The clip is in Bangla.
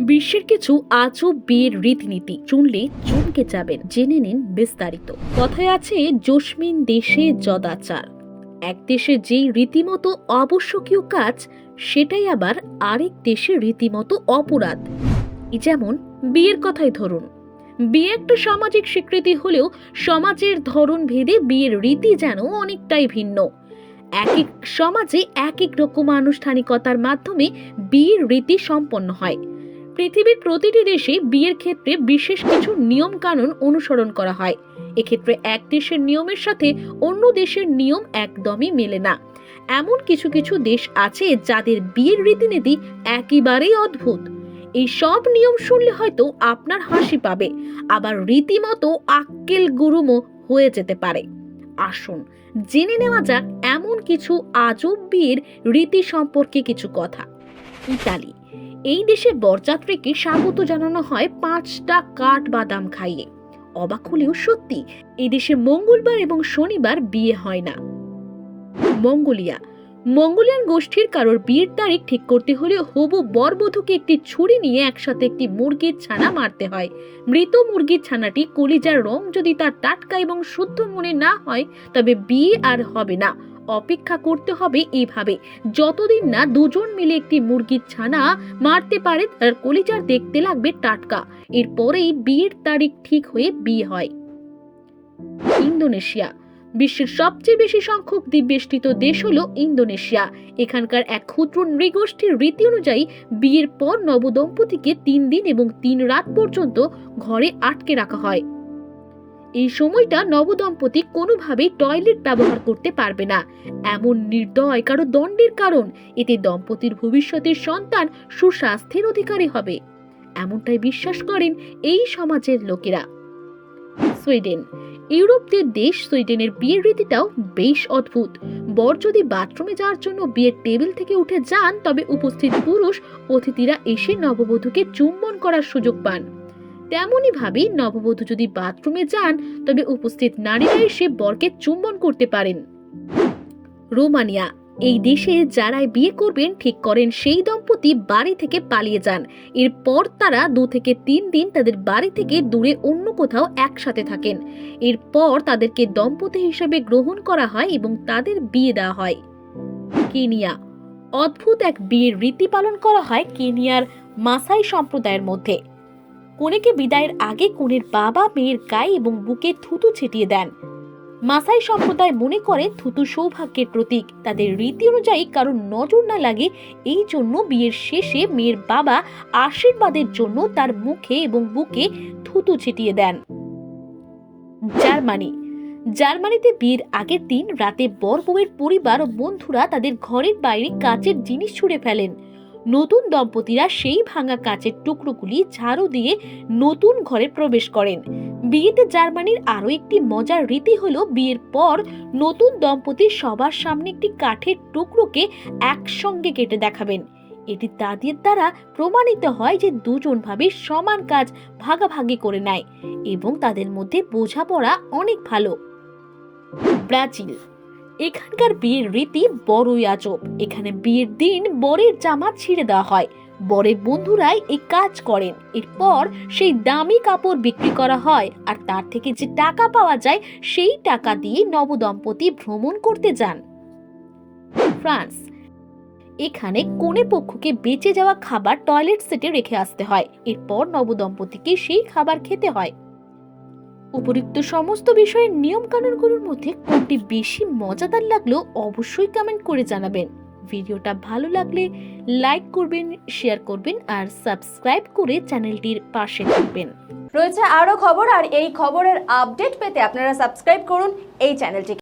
বিশ্বের কিছু আজব বিয়ের রীতিনীতি শুনলে চমকে যাবেন। জেনে নিন বিস্তারিত। কথায় আছে, জসমিন দেশে যদাচার। এক দেশে যেই রীতিমতো আবশ্যকীয় কাজ, সেটাই আবার আরেক দেশে রীতিমতো অপরাধ। যেমন বিয়ের কথাই ধরুন। বিয়ে একটা সামাজিক স্বীকৃতি হলেও সমাজের ধরন ভেদে বিয়ের রীতি যেন অনেকটাই ভিন্ন। এক এক সমাজে এক এক রকম আনুষ্ঠানিকতার মাধ্যমে বিয়ের রীতি সম্পন্ন হয়। পৃথিবীর প্রতিটি দেশে বিয়ের ক্ষেত্রে বিশেষ কিছু নিয়ম কানুন অনুসরণ করা হয়। এক্ষেত্রে এক দেশের নিয়মের সাথে অন্য দেশের নিয়ম একদমই মেলে না। এমন কিছু কিছু দেশ আছে যাদের বিয়ের রীতিনীতি একেবারেই অদ্ভুত। এই সব নিয়ম শুনলে হয়তো আপনার হাসি পাবে, আবার রীতিমতো আক্কেল গুরুমও হয়ে যেতে পারে। আসুন জেনে নেওয়া যাক এমন কিছু আজব বিয়ের রীতি সম্পর্কে কিছু কথা। ইতালি। এই দেশে বরযাত্রীকে স্বাগত জানানো হয় 5টা কাঠ বাদাম খাইয়ে। অবাক হলেও সত্যি, এই দেশে মঙ্গলবার এবং শনিবার বিয়ে হয় না। মঙ্গোলিয়া। মঙ্গোলিয়ান গোষ্ঠীর কারোর বিয়ের তারিখ ঠিক করতে হলে হবু বরবধূকে একটি ছুরি নিয়ে একসাথে একটি মুরগির ছানা মারতে হয়। মৃত মুরগির ছানাটি কলিজার রং যদি তার টাটকা এবং শুদ্ধ মনে না হয়, তবে বিয়ে আর হবে না। অপেক্ষা করতে হবে এইভাবে যতদিন না দুজন মিলে একটি মুরগির ছানা মারতে পারে, তার কলিজার দেখতে লাগবে টাটকা। এরপরেই বিয়ের তারিখ ঠিক হয়ে বিয়ে হয়। ইন্দোনেশিয়া। বিশ্বের সবচেয়ে বেশি সংখ্যক দ্বীপবেষ্টিত দেশ হলো ইন্দোনেশিয়া। এখানকার এক ক্ষুদ্র নৃগোষ্ঠীর রীতি অনুযায়ী বিয়ের পর নবদম্পতিকে 3 দিন এবং 3 রাত পর্যন্ত ঘরে আটকে রাখা হয়। এই সময়টা নবদম্পতি কোনোভাবেই টয়লেট ব্যবহার করতে পারবে না। এমন নির্দয় কারো দণ্ডের কারণ, এতে দম্পতির ভবিষ্যতের সন্তান সুস্বাস্থ্যের অধিকারী হবে, এমনটাই বিশ্বাস করেন এই সমাজের লোকেরা। সুইডেন। ইউরোপীয় দেশ সুইডেনের বিয়ের রীতিটাও বেশ অদ্ভুত। বর যদি বাথরুমে যাওয়ার জন্য বিয়ের টেবিল থেকে উঠে যান, তবে উপস্থিত পুরুষ অতিথিরা এসে নববধূকে চুম্বন করার সুযোগ পান। তেমনি ভাবে নববধূ যদি বাথরুমে যান, তবে উপস্থিত নারীরা এসে বরকে চুম্বন করতে পারেন। রোমানিয়া। এই দেশে যারাই বিয়ে করবেন ঠিক করেন, সেই দম্পতি বাড়ি থেকে পালিয়ে যান। এরপর তারা 2 থেকে 3 দিন তাদের বাড়ি থেকে দূরে অন্য কোথাও একসাথে থাকেন। এরপর তাদেরকে দম্পতি হিসেবে গ্রহণ করা হয় এবং তাদের বিয়ে দেওয়া হয়। কেনিয়া। অদ্ভুত এক বিয়ের রীতি পালন করা হয় কেনিয়ার মাসাই সম্প্রদায়ের মধ্যে। কনেকে বিদায়ের আগে কনের বাবা মেয়ের গায়ে এবং বুকে থুতু ছিটিয়ে দেন। মাসাই সম্প্রদায় মনে করে থুতু সৌভাগ্যের প্রতীক। তাদের রীতি অনুযায়ী কারোর নজর না লাগে, এই জন্য বিয়ের শেষে মেয়ের বাবা আশীর্বাদের জন্য তার মুখে এবং বুকে থুতু ছিটিয়ে দেন। জার্মানি। জার্মানিতে বিয়ের আগের দিন রাতে বর বউয়ের পরিবার ও বন্ধুরা তাদের ঘরের বাইরে কাচের জিনিস ছুঁড়ে ফেলেন। নতুন দম্পতিরা সেই ভাঙা কাচের টুকরোগুলি ঝাড়ু দিয়ে নতুন ঘরে প্রবেশ করেন। বিয়েতে জার্মানির আরো একটি মজার রীতি হলো, বিয়ের পর নতুন দম্পতি সবার সামনে একটি কাঠের টুকরোকে একসঙ্গে কেটে দেখাবেন। এটি তাদের দ্বারা প্রমাণিত হয় যে দুজন ভাবে সমান কাজ ভাগাভাগি করে নেয় এবং তাদের মধ্যে বোঝাপড়া অনেক ভালো। ব্রাজিল। এখানকার বিয়ের রীতি বড়ই আজব। এখানে বিয়ের দিন বরের জামা ছিঁড়ে দেওয়া হয়। বরের বন্ধুরাই এই কাজ করেন। এরপর সেই দামি কাপড় বিক্রি করা হয়, আর তার থেকে যে টাকা পাওয়া যায় সেই টাকা দিয়ে নবদম্পতি ভ্রমণ করতে যান। ফ্রান্স। এখানে কনে পক্ষকে বেঁচে যাওয়া খাবার টয়লেট সেটে রেখে আসতে হয়। এরপর নবদম্পতিকে সেই খাবার খেতে হয়। উপরিক্ত সমস্ত বিষয়ের নিয়ম কানুনগুলোর মধ্যে কোনটি বেশি মজাদার লাগলো অবশ্যই কমেন্ট করে জানাবেন। ভিডিওটা ভালো লাগলে লাইক করবেন, শেয়ার করবেন আর সাবস্ক্রাইব করে চ্যানেলটির পাশে থাকবেন। রয়েছে আরো খবর, আর এই খবরের আপডেট পেতে আপনারা সাবস্ক্রাইব করুন এই চ্যানেলটিকে।